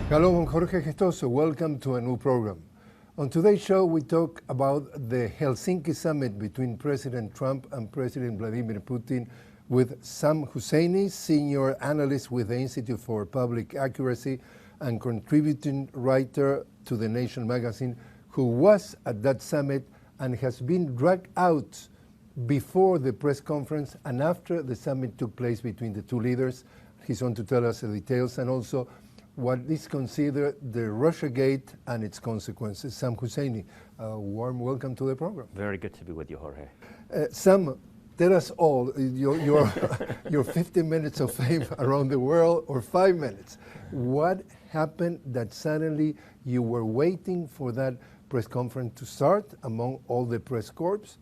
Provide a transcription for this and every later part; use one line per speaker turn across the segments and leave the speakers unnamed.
Hello, I'm Jorge Gestoso. Welcome to a new program. On today's show, we talk about the Helsinki summit between President Trump and President Vladimir Putin with Sam Husseini, senior analyst with the Institute for Public Accuracy and contributing writer to The Nation magazine, who was at that summit and has been dragged out before the press conference and after the summit took place between the two leaders. He's on to tell us the details and also what is considered the Russiagate and its consequences. Sam Husseini, warm welcome to the program.
Very good to be with you, Jorge.
Sam, tell us all, your 15 minutes of fame around the world, or 5 minutes. What happened that suddenly you were waiting for that press conference to start among all the press corps,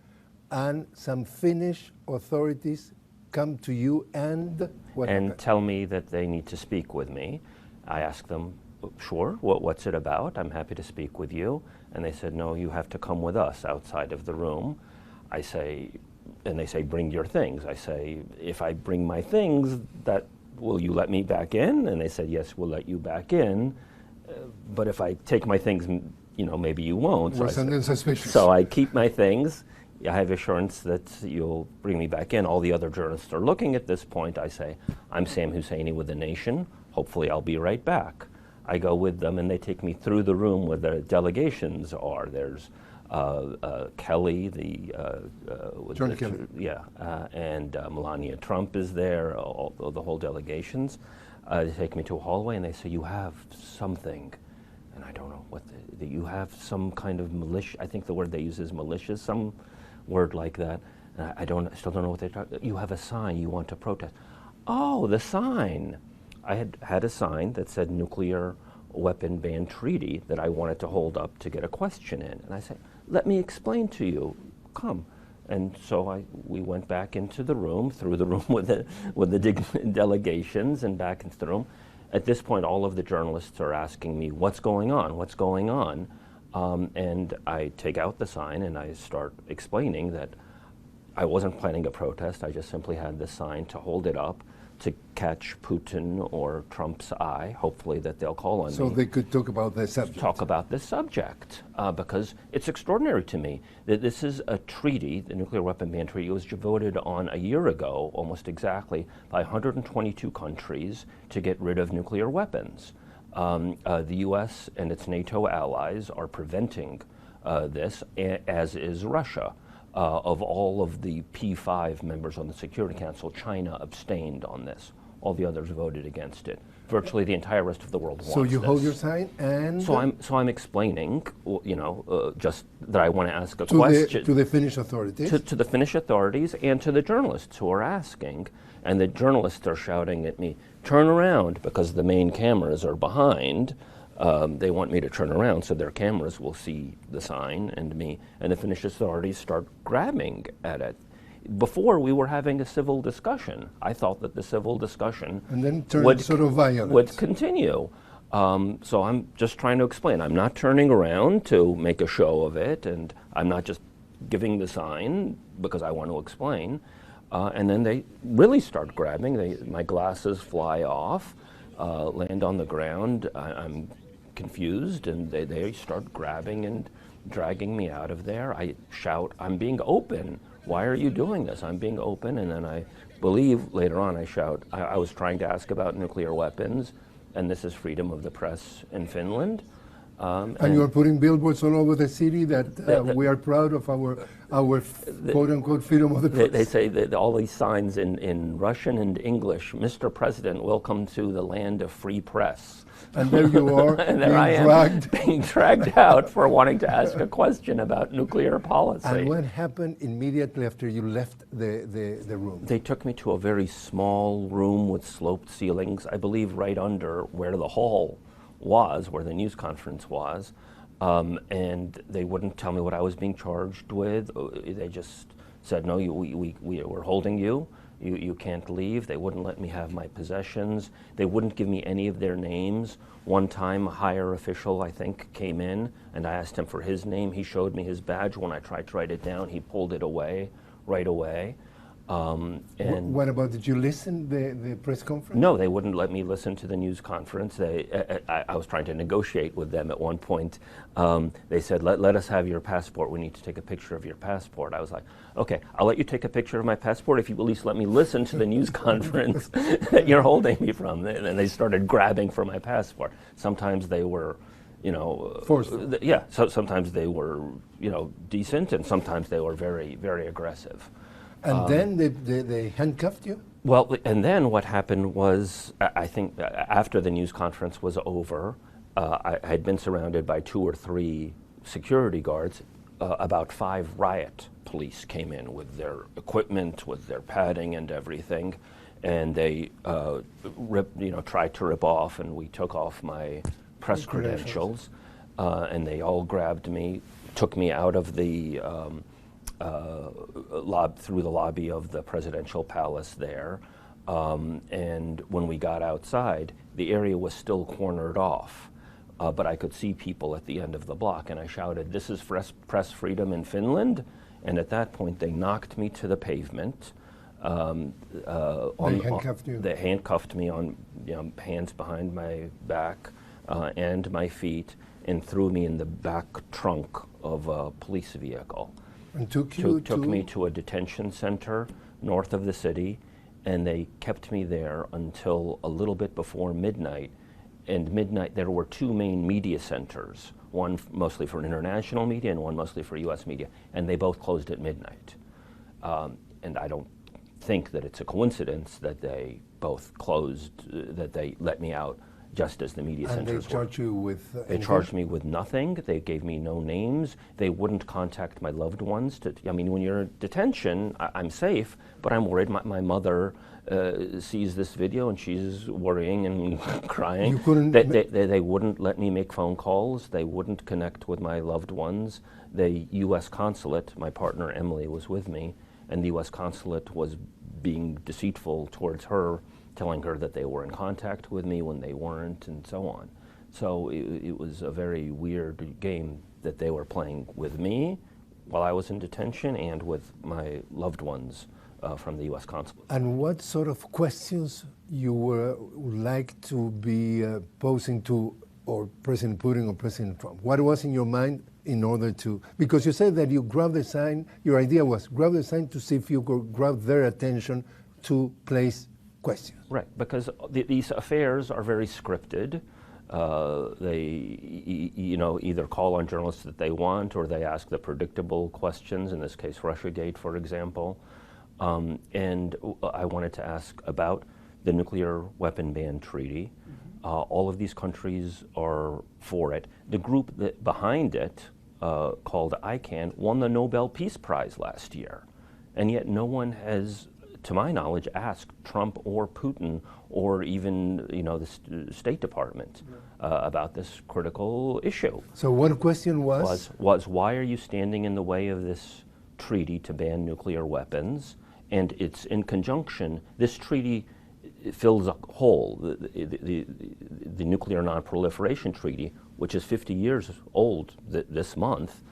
and some Finnish authorities come to you and what happened?
Tell me that they need to speak with me. I asked them, sure, what's it about? I'm happy to speak with you. And they said, no, you have to come with us outside of the room. I say, and they say, bring your things. I say, if I bring my things, will you let me back in? And they said, yes, we'll let you back in. But if I take my things, maybe you won't. So I keep my things. I have assurance that you'll bring me back in. All the other journalists are looking at this point. I say, I'm Sam Husseini with The Nation. Hopefully I'll be right back. I go with them and they take me through the room where the delegations are. There's Kelly,
John Kelly.
And Melania Trump is there, the whole delegations. They take me to a hallway and they say, you have something. And I don't know what, you have some kind of malicious, I think the word they use is malicious, some word like that. And I still don't know what they're talking about. You have a sign, you want to protest. Oh, the sign. I had a sign that said nuclear weapon ban treaty that I wanted to hold up to get a question in. And I said, let me explain to you, come. And so we went back into the room, through the room with the delegations and back into the room. At this point, all of the journalists are asking me, what's going on, what's going on? And I take out the sign and I start explaining that I wasn't planning a protest. I just simply had the sign to hold it up to catch Putin or Trump's eye, hopefully that they'll call on me.
So they could talk about this subject.
Talk about this subject, because it's extraordinary to me that this is a treaty, the nuclear weapon ban treaty. It was voted on a year ago, almost exactly, by 122 countries to get rid of nuclear weapons. The US and its NATO allies are preventing this, as is Russia. Of all of the P5 members on the Security Council, China abstained on this. All the others voted against it. Virtually the entire rest of the world wants this.
So you hold your sign and?
So I'm explaining, just that I want to ask a question.
To the Finnish authorities?
To the Finnish authorities and to the journalists who are asking. And the journalists are shouting at me, turn around, because the main cameras are behind. They want me to turn around so their cameras will see the sign and me, and the Finnish authorities start grabbing at it. Before, we were having a civil discussion. I thought that the civil discussion
and then turned sort of violent.
Would continue. So I'm just trying to explain. I'm not turning around to make a show of it, and I'm not just giving the sign because I want to explain. And then they really start grabbing. My glasses fly off, land on the ground. I'm confused, and they start grabbing and dragging me out of there. I shout, I'm being open. Why are you doing this? I'm being open. And then I believe later on I shout, I was trying to ask about nuclear weapons, and this is freedom of the press in Finland.
And you're putting billboards all over the city that we are proud of our quote-unquote freedom of the press.
They say that all these signs in Russian and English, Mr. President, welcome to the land of free press.
And there you are,
and there I am, being dragged out for wanting to ask a question about nuclear policy.
And what happened immediately after you left the room?
They took me to a very small room with sloped ceilings, I believe right under where the hall was, where the news conference was, and they wouldn't tell me what I was being charged with. They just said, no, we're holding you. You can't leave. They wouldn't let me have my possessions. They wouldn't give me any of their names. One time, a higher official, I think, came in, and I asked him for his name. He showed me his badge. When I tried to write it down, he pulled it away right away. And
what about, did you listen the press conference?
no, they wouldn't let me listen to the news conference. I was trying to negotiate with them at one point. They said, let us have your passport. We need to take a picture of your passport. I was like, okay, I'll let you take a picture of my passport if you at least let me listen to the news conference that you're holding me from. And they started grabbing for my passport. Sometimes they were,
forceful.
Yeah, so sometimes they were, decent, and sometimes they were very, very aggressive.
And then they handcuffed you?
Well, and then what happened was, I think after the news conference was over, I had been surrounded by 2 or 3 security guards. About 5 riot police came in with their equipment, with their padding and everything, and they tried to rip off, and we took off my press credentials, and they all grabbed me, took me out of the through the lobby of the presidential palace there, and when we got outside, the area was still cornered off, but I could see people at the end of the block, and I shouted, "This is press freedom in Finland," and at that point they knocked me to the pavement.
They handcuffed you?
They handcuffed me on hands behind my back and my feet, and threw me in the back trunk of a police vehicle.
And took
me to a detention center north of the city, and they kept me there until a little bit before midnight. And midnight, there were 2 main media centers, one mostly for international media and one mostly for U.S. media, and they both closed at midnight. And I don't think that it's a coincidence that they both closed, that they let me out just as the media centers were.
And they charged you with
They charged me with nothing. They gave me no names. They wouldn't contact my loved ones. When you're in detention, I'm safe, but I'm worried. My mother sees this video and she's worrying and crying.
You couldn't
they wouldn't let me make phone calls. They wouldn't connect with my loved ones. The U.S. consulate, my partner Emily was with me, and the U.S. consulate was being deceitful towards her, telling her that they were in contact with me when they weren't, and so on. So it was a very weird game that they were playing with me while I was in detention and with my loved ones from the U.S. consulate.
And what sort of questions you would like to be posing to or President Putin or President Trump? What was in your mind in order to, because you said that you grabbed the sign, your idea was grab the sign to see if you could grab their attention to place questions.
Right, because these affairs are very scripted. They either call on journalists that they want, or they ask the predictable questions, in this case Russiagate, for example. And I wanted to ask about the nuclear weapon ban treaty. All of these countries are for it. The group behind it, called ICANN, won the Nobel Peace Prize last year. And yet no one has, to my knowledge, asked Trump or Putin or even the State Department about this critical issue.
So one question was
why are you standing in the way of this treaty to ban nuclear weapons? And it's in conjunction, this treaty fills a hole. The Nuclear Non-Proliferation Treaty, which is 50 years old this month,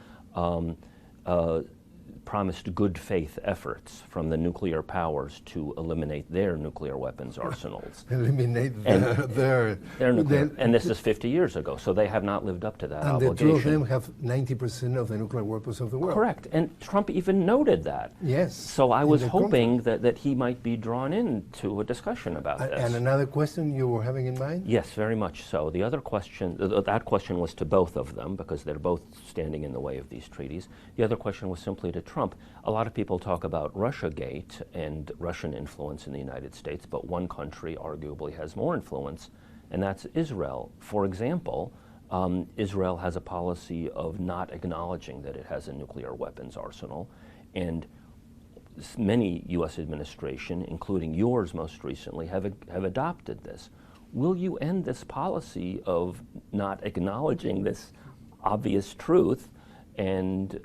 promised good faith efforts from the nuclear powers to eliminate their nuclear weapons arsenals.
Eliminate their
nuclear. And this is 50 years ago, so they have not lived up to that obligation.
And the two of them have 90% of the nuclear weapons of the world.
Correct, and Trump even noted that.
Yes.
So I was hoping that he might be drawn into a discussion about this.
And another question you were having in mind?
Yes, very much so. The other question, that question was to both of them, because they're both standing in the way of these treaties. The other question was simply to Trump. A lot of people talk about Russiagate and Russian influence in the United States, but one country arguably has more influence, and that's Israel. For example, Israel has a policy of not acknowledging that it has a nuclear weapons arsenal, and many U.S. administration, including yours most recently, have adopted this. Will you end this policy of not acknowledging this obvious truth and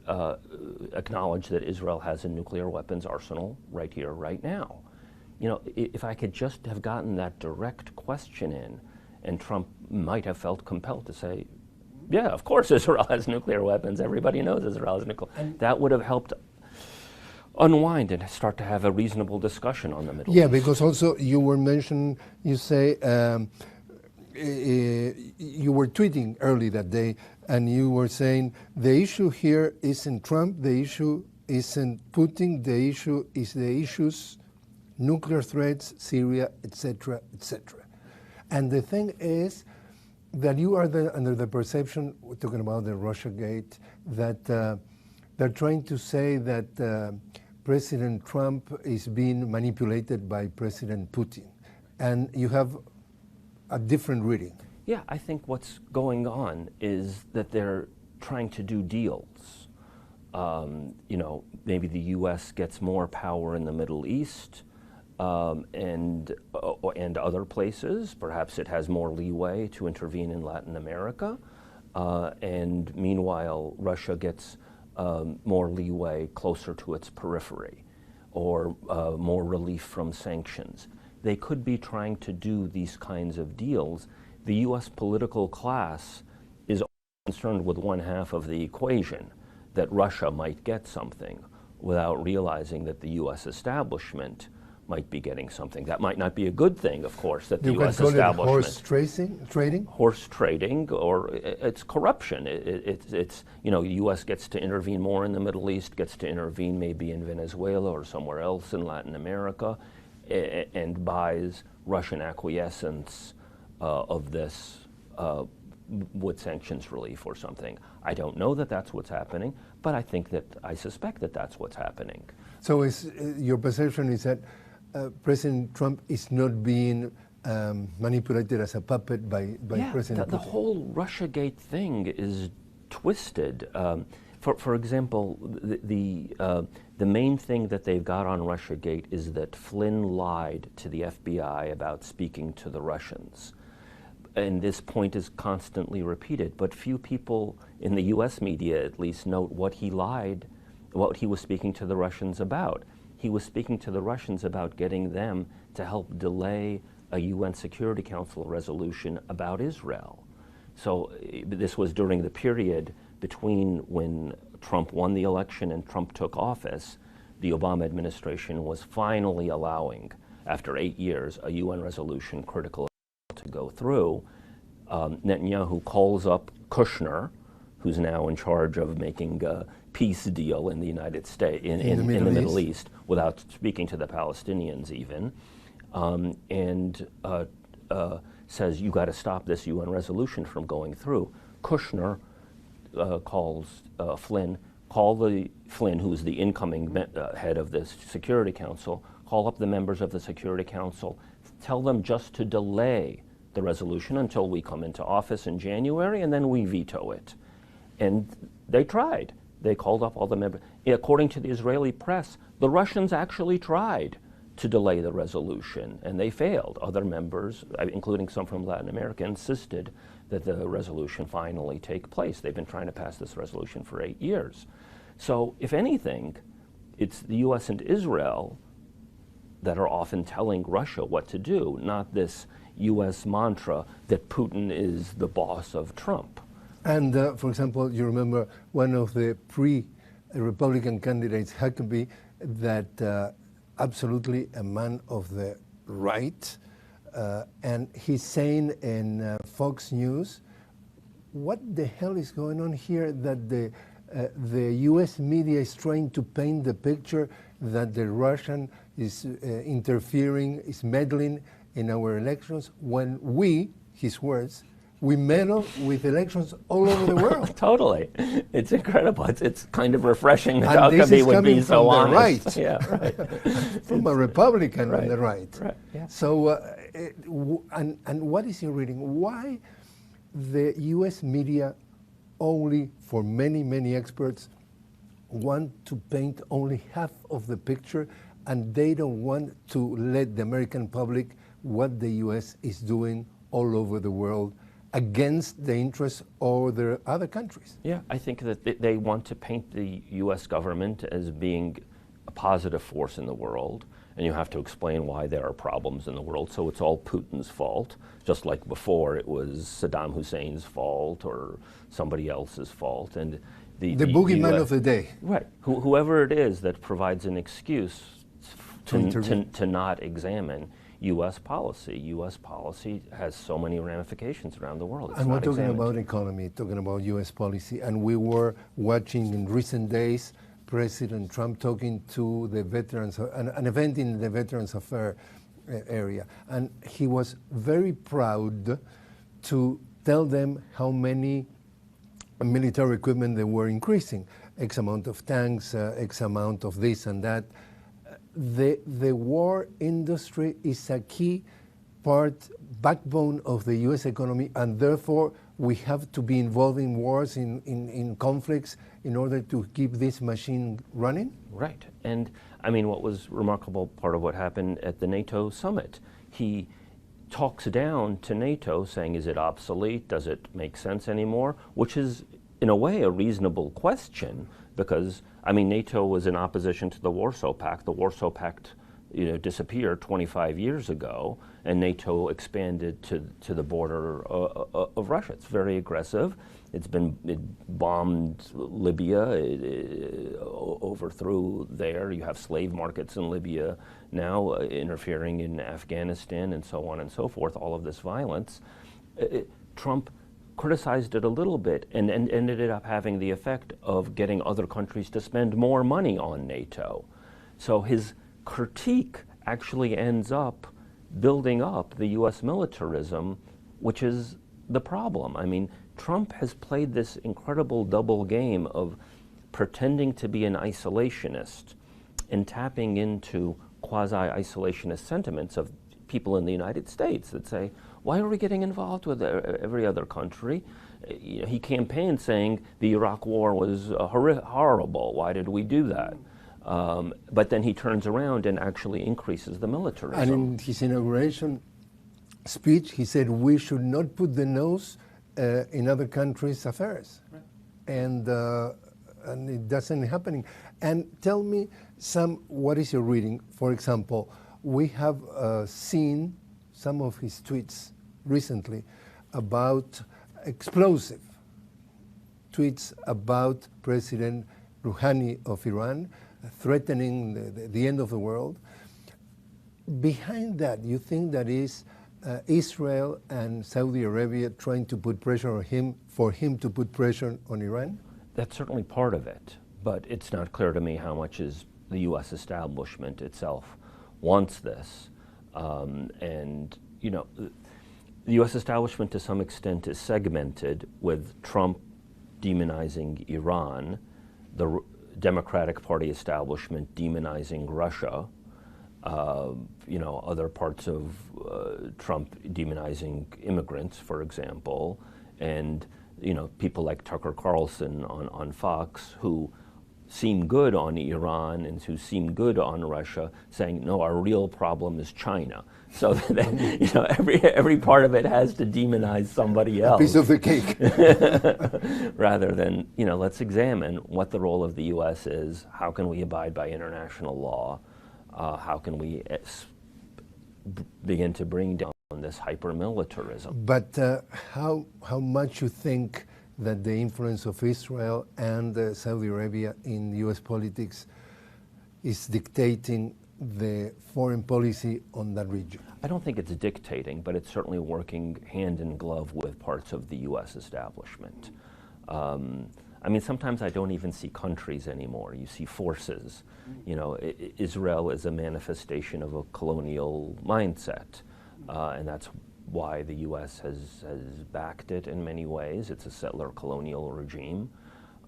acknowledge that Israel has a nuclear weapons arsenal right here, right now? If I could just have gotten that direct question in, and Trump might have felt compelled to say, yeah, of course Israel has nuclear weapons. Everybody knows Israel has nuclear. That would have helped unwind and start to have a reasonable discussion on the Middle East.
Yeah, because also you were mentioning, you say, you were tweeting early that day, and you were saying the issue here isn't Trump, the issue isn't Putin, the issue is the issues, nuclear threats, Syria, etc., etc. And the thing is that you are under the perception, we're talking about the Russiagate, that they're trying to say that President Trump is being manipulated by President Putin. And you have a different reading.
Yeah, I think what's going on is that they're trying to do deals. You know, maybe the U.S. gets more power in the Middle East and other places. Perhaps it has more leeway to intervene in Latin America. And meanwhile, Russia gets more leeway closer to its periphery, or more relief from sanctions. They could be trying to do these kinds of deals. The U.S. political class is concerned with one half of the equation, that Russia might get something, without realizing that the U.S. establishment might be getting something. That might not be a good thing, of course, that the U.S. establishment...
Horse trading?
Horse trading, or it's corruption. It's, you know, the U.S. gets to intervene more in the Middle East, gets to intervene maybe in Venezuela or somewhere else in Latin America, and buys Russian acquiescence of this with sanctions relief or something. I don't know that that's what's happening, but I suspect that that's what's happening.
So your perception is that President Trump is not being manipulated as a puppet by President Putin?
The whole Russiagate thing is twisted. For example, the main thing that they've got on Russiagate is that Flynn lied to the FBI about speaking to the Russians. And this point is constantly repeated, but few people in the US media at least note what he lied, what he was speaking to the Russians about. He was speaking to the Russians about getting them to help delay a UN Security Council resolution about Israel. So this was during the period between when Trump won the election and Trump took office. The Obama administration was finally allowing, after 8 years, a UN resolution critical to go through. Netanyahu calls up Kushner, who's now in charge of making a peace deal in the United States, in the Middle East, without speaking to the Palestinians even, and says, you got to stop this UN resolution from going through. Kushner calls Flynn, Flynn, who's the incoming head of the Security Council, call up the members of the Security Council, tell them just to delay the resolution until we come into office in January, and then we veto it. And they tried. They called up all the members. According to the Israeli press, the Russians actually tried to delay the resolution, and they failed. Other members, including some from Latin America, insisted that the resolution finally take place. They've been trying to pass this resolution for 8 years. So, if anything, it's the US and Israel that are often telling Russia what to do, not this US mantra that Putin is the boss of Trump.
And for example, you remember one of the pre-Republican candidates, Huckabee, that absolutely a man of the right, and he's saying in Fox News, what the hell is going on here, that the US media is trying to paint the picture that the Russian is interfering, is meddling in our elections, when we, his words, we meddle with elections all over the world.
Totally. It's incredible. It's kind of refreshing that Huckabee would be so honest.
Right.
Yeah, right.
From a Republican on the right.
Right. Yeah.
So, and what is your reading? Why the US media only, for many, many experts, want to paint only half of the picture, and they don't want to let the American public what the US is doing all over the world against the interests of the other countries?
Yeah, I think that they want to paint the US government as being a positive force in the world, and you have to explain why there are problems in the world. So it's all Putin's fault, just like before it was Saddam Hussein's fault or somebody else's fault. And
the boogeyman
US,
of the day.
right? Whoever it is that provides an excuse to not examine U.S. policy. U.S. policy has so many ramifications around the world. It's
and we're
not
talking
examined.
about economy, talking about U.S. policy, and we were watching in recent days President Trump talking to the veterans, an event in the Veterans Affairs area, and he was very proud to tell them how many military equipment they were increasing, X amount of tanks, X amount of this and that. The war industry is a key backbone of the U.S. economy, and therefore we have to be involved in wars, in conflicts, in order to keep this machine running?
Right. And I mean, what was remarkable part of what happened at the NATO summit, he talks down to NATO saying, is it obsolete? Does it make sense anymore? Which is, in a way, a reasonable question, because, I mean, NATO was in opposition to the Warsaw Pact. The Warsaw Pact, disappeared 25 years ago, and NATO expanded to the border of Russia. It's very aggressive. It bombed Libya, overthrew there. You have slave markets in Libya now, interfering in Afghanistan, and so on and so forth, all of this violence. Trump criticized it a little bit and ended up having the effect of getting other countries to spend more money on NATO. So his critique actually ends up building up the U.S. militarism, which is the problem. I mean, Trump has played this incredible double game of pretending to be an isolationist and tapping into quasi-isolationist sentiments of people in the United States that say, why are we getting involved with every other country? He campaigned saying the Iraq war was horrible. Why did we do that? But then he turns around and actually increases the militarism.
And in his inauguration speech, he said we should not put the nose in other countries' affairs. Right. And it doesn't happen. And tell me, Sam, what is your reading? For example, we have seen some of his tweets recently about explosive tweets about President Rouhani of Iran, threatening the end of the world. Behind that, you think that is Israel and Saudi Arabia trying to put pressure on him, for him to put pressure on Iran?
That's certainly part of it, but it's not clear to me how much is the U.S. establishment itself wants this. And, the U.S. establishment to some extent is segmented, with Trump demonizing Iran, the Democratic Party establishment demonizing Russia, other parts of Trump demonizing immigrants, for example, and people like Tucker Carlson on Fox, who seem good on Iran and who seem good on Russia, saying, no, our real problem is China. So that, every part of it has to demonize somebody else.
A piece of the cake.
Rather than, let's examine what the role of the U.S. is, how can we abide by international law, how can we begin to bring down this hyper-militarism.
But how much you think that the influence of Israel and Saudi Arabia in U.S. politics is dictating the foreign policy on that region?
I don't think it's dictating, but it's certainly working hand in glove with parts of the U.S. establishment. I mean, sometimes I don't even see countries anymore. You see forces. Israel is a manifestation of a colonial mindset, and that's why the U.S. has backed it in many ways. It's a settler colonial regime,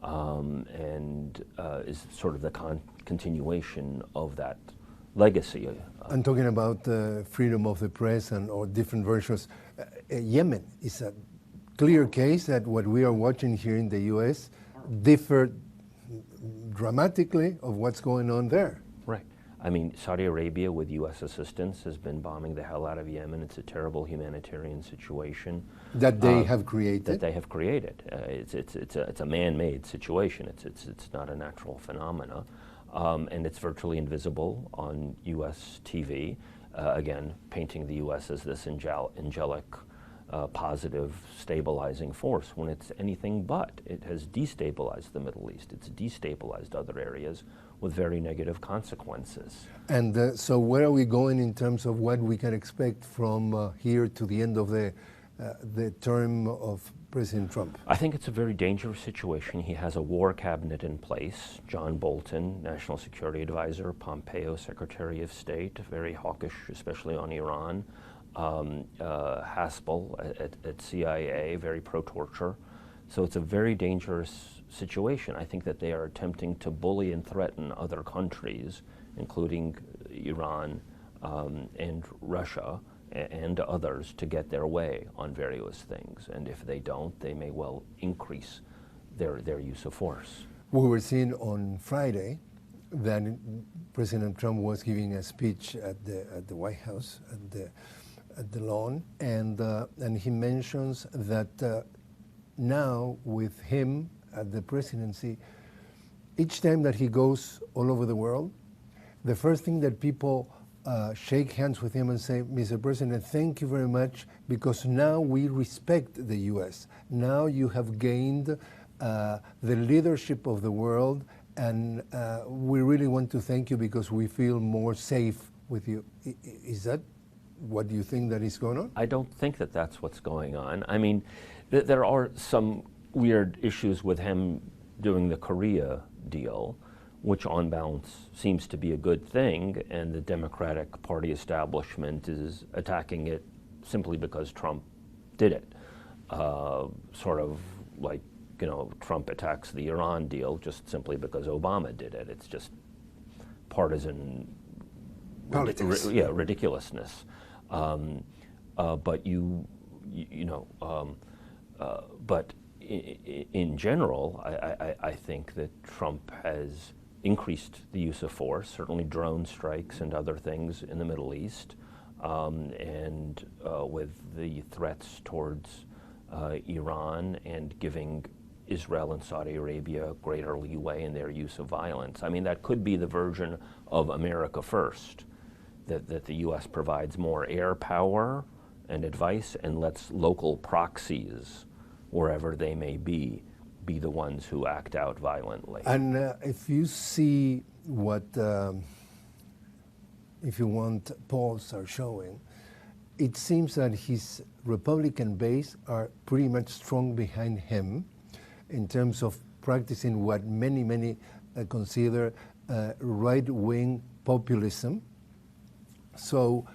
and is sort of the continuation of that legacy.
I'm talking about freedom of the press or different versions. Yemen is a clear case that what we are watching here in the U.S. differ dramatically of what's going on there.
Right. I mean, Saudi Arabia, with U.S. assistance, has been bombing the hell out of Yemen. It's a terrible humanitarian situation.
That they have created?
That they have created. It's a man-made situation. It's not a natural phenomena. And it's virtually invisible on U.S. TV, again, painting the U.S. as this angelic positive stabilizing force when it's anything but. It has destabilized the Middle East. It's destabilized other areas with very negative consequences.
And so where are we going in terms of what we can expect from here to the end of the term of President Trump?
I think it's a very dangerous situation. He has a war cabinet in place. John Bolton, National Security Advisor, Pompeo, Secretary of State, very hawkish, especially on Iran. Haspel at CIA, very pro-torture. So it's a very dangerous situation. I think that they are attempting to bully and threaten other countries, including Iran and Russia and others, to get their way on various things. And if they don't, they may well increase their use of force.
We were seeing on Friday that President Trump was giving a speech at the White House, at the lawn, and he mentions that now with him at the presidency, each time that he goes all over the world, the first thing that people shake hands with him and say, Mr. President, thank you very much, because now we respect the U.S. Now you have gained the leadership of the world, and we really want to thank you because we feel more safe with you. Is that what do you think that is going on?
I don't think that that's what's going on. I mean, there are some weird issues with him doing the Korea deal, which on balance seems to be a good thing, and the Democratic Party establishment is attacking it simply because Trump did it. Sort of like, you know, Trump attacks the Iran deal just simply because Obama did it. It's just partisan
politics.
Ridiculousness. But but in general, I think that Trump has increased the use of force, certainly drone strikes and other things in the Middle East, and with the threats towards Iran and giving Israel and Saudi Arabia greater leeway in their use of violence. I mean, that could be the version of America First, that the U.S. provides more air power and advice and lets local proxies, wherever they may be the ones who act out violently.
And if you see what, if you want, polls are showing, it seems that his Republican base are pretty much strong behind him in terms of practicing what many consider right-wing populism. So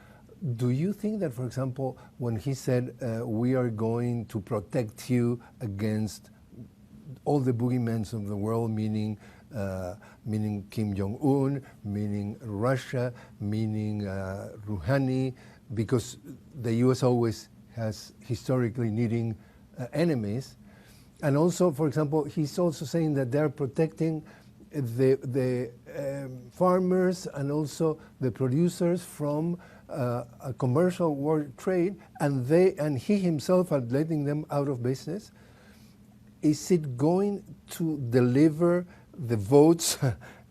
do you think that, for example, when he said, we are going to protect you against all the boogeymen of the world, meaning Kim Jong-un, meaning Russia, meaning Rouhani, because the U.S. always has historically needing enemies. And also, for example, he's also saying that they're protecting the farmers and also the producers from a commercial world trade, and he himself are letting them out of business. Is it going to deliver the votes?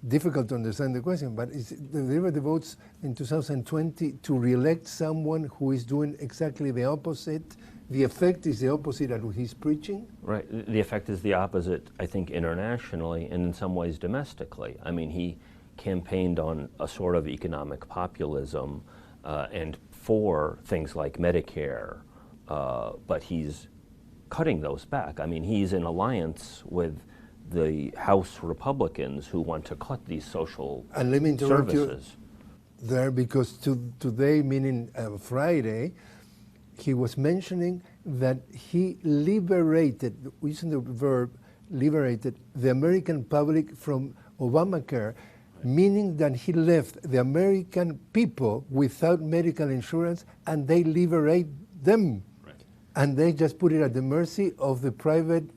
Difficult to understand the question, but is it deliver the votes in 2020 to re-elect someone who is doing exactly the opposite? The effect is the opposite of what he's preaching?
Right. The effect is the opposite, I think, internationally and in some ways domestically. I mean, he campaigned on a sort of economic populism and for things like Medicare, but he's cutting those back. I mean, he's in alliance with the House Republicans who want to cut these social
and let me interrupt
services.
You there, because today, meaning Friday, he was mentioning that he liberated, using the verb liberated, the American public from Obamacare, meaning that he left the American people without medical insurance and they liberate them.
Right.
And they just put it at the mercy of the private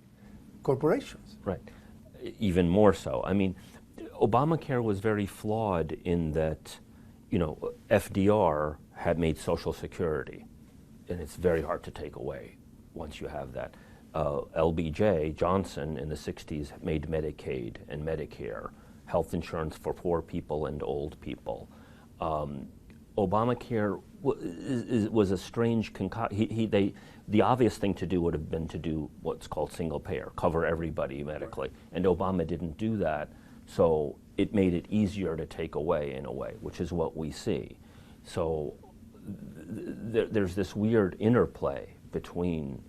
corporations.
Right. Even more so. I mean, Obamacare was very flawed in that, you know, FDR had made Social Security, and it's very hard to take away once you have that. LBJ, Johnson, in the 60s made Medicaid and Medicare, health insurance for poor people and old people. Obamacare was a strange concoction. The obvious thing to do would have been to do what's called single payer, cover everybody medically. And Obama didn't do that, so it made it easier to take away in a way, which is what we see. So there's this weird interplay between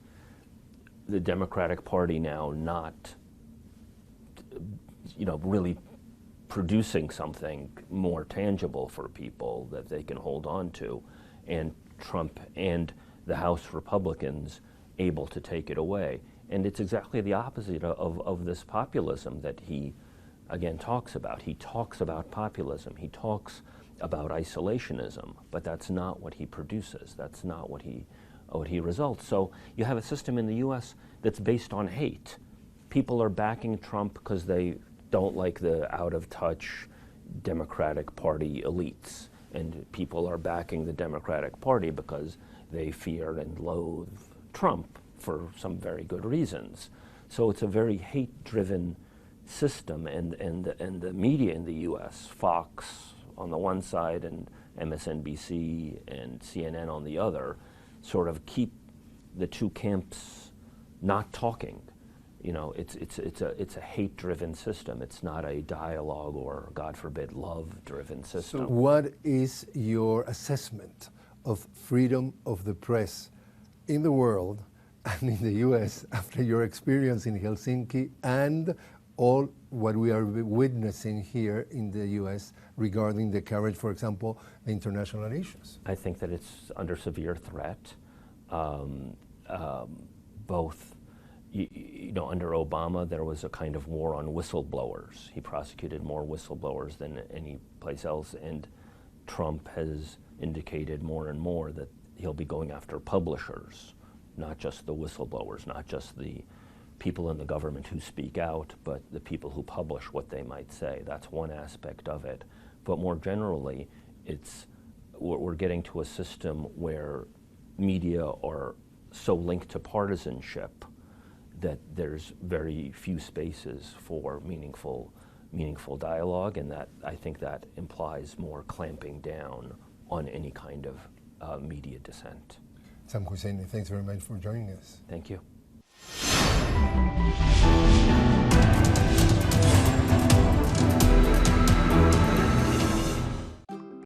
the Democratic Party now not, really producing something more tangible for people that they can hold on to, and Trump and the House Republicans able to take it away. And it's exactly the opposite of this populism that he, again, talks about. He talks about populism. He talks about isolationism, but that's not what he produces. That's not what he results. So you have a system in the U.S. that's based on hate. People are backing Trump because they don't like the out-of-touch Democratic Party elites. And people are backing the Democratic Party because they fear and loathe Trump for some very good reasons. So it's a very hate-driven system, and the media in the U.S., Fox on the one side and MSNBC and CNN on the other, sort of keep the two camps not talking. It's a hate-driven system. It's not a dialogue or, God forbid, love-driven system.
So what is your assessment of freedom of the press in the world and in the U.S. after your experience in Helsinki and all what we are witnessing here in the U.S. regarding the coverage, for example, the international issues?
I think that it's under severe threat. Both, under Obama, there was a kind of war on whistleblowers. He prosecuted more whistleblowers than any place else, and Trump has indicated more and more that he'll be going after publishers, not just the whistleblowers, not just the people in the government who speak out, but the people who publish what they might say. That's one aspect of it. But more generally, we're getting to a system where media are so linked to partisanship that there's very few spaces for meaningful dialogue, and that I think that implies more clamping down on any kind of media dissent.
Sam Husseini, thanks very much for joining us.
Thank you.